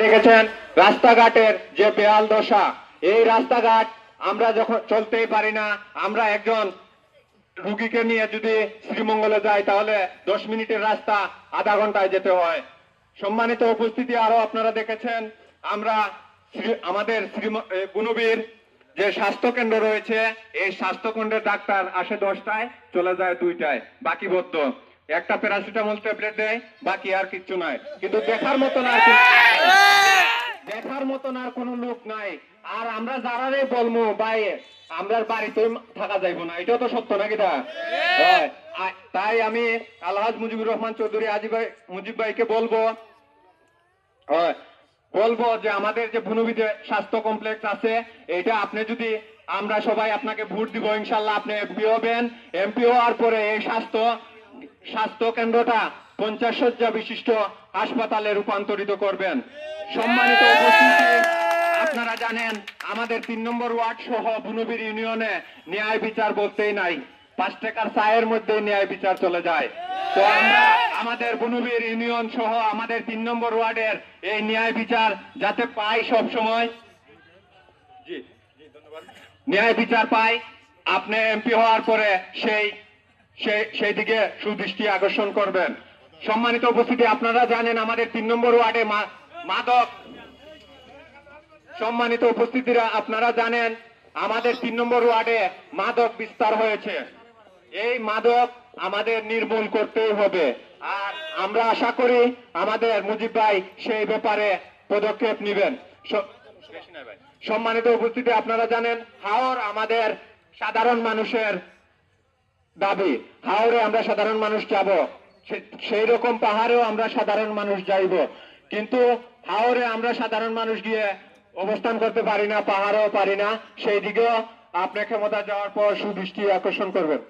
দেখেছেন রাস্তাঘাটের যে বেহাল দশা। এই রাস্তাঘাট আমরা যখন চলতেই পারি না, আমরা একজন রুগীকে নিয়ে যদি শ্রীমঙ্গলে যাই তাহলে 10 মিনিটের রাস্তা আধা ঘন্টায় যেতে হয়। সম্মানিত উপস্থিতি, আরো আপনারা দেখেছেন আমরা আমাদের বুনবীর যে স্বাস্থ্য কেন্দ্র রয়েছে, এই স্বাস্থ্য কেন্দ্রের ডাক্তার আসে 10টায়, চলে যায় 2টায়, বাকি বদ্ধ। একটা প্যারাসিটামল ট্যাবলেট দেয়, বাকি আর কিচ্ছু নাই। কিন্তু দেখার মতন আর কোনো লোক নাই। আর আমরা যারারে বলবো ভাই আমরার বাড়িতে থাকা যাইব না, এটাও তো সত্য নাকি দা? তাই আমি আলহাজ মুজিবুর রহমান চৌধুরী মুজিব ভাইকে বলবো যে আমাদের যে বুনবিতে স্বাস্থ্য কমপ্লেক্স আছে, এটা আপনি যদি আমরা সবাই আপনাকে ভোট দিব, ইনশাল্লাহ আপনি এমপি হবেন। এমপি হওয়ার পরে এই স্বাস্থ্য কেন্দ্রটা 50 শয্যা বিশিষ্ট হাসপাতালে রূপান্তরিত করবেন। সম্মানিত উপস্থিতি, আপনারা জানেন আমাদের 3 নম্বর ওয়ার্ড সহ বুনবির ইউনিয়নে ন্যায় বিচার বলতেই নাই। 5 টাকার চায়ের মধ্যে ন্যায় বিচার চলে যায়। তো আমরা আমাদের বুনবির ইউনিয়ন সহ আমাদের 3 নম্বর ওয়ার্ডের এই ন্যায় বিচার যাতে পাই, সব সময় ন্যায় বিচার পাই, আপনি এমপি হওয়ার পরে সেই দিকে সুদৃষ্টি আকর্ষণ করবেন। সম্মানিত উপস্থিতি, আপনারা জানেন আমাদের 3 নম্বর ওয়ার্ডে সম্মানিত উপস্থিতিরা আপনারা জানেন আমাদের 3 নম্বর ওয়ার্ডে মাদক বিস্তার হয়েছে। এই মাদক আমাদের নির্মূল করতেই হবে। আর আমরা আশা করি আমাদের মুজিব ভাই সেই ব্যাপারে পদক্ষেপ নেবেন। সম্মানিত উপস্থিতি, আপনারা জানেন হাওর আমাদের সাধারণ মানুষের দাবি। হাওরে আমরা সাধারণ মানুষ যাব, সেই রকম পাহাড়েও আমরা সাধারণ মানুষ যাইব, কিন্তু হাওরে আমরা সাধারণ মানুষ গিয়ে অবস্থান করতে পারি না, পাহাড়েও পারি না। সেই দিকেও আপনি ক্ষমতা যাওয়ার পর সুদৃষ্টি আকর্ষণ করবেন।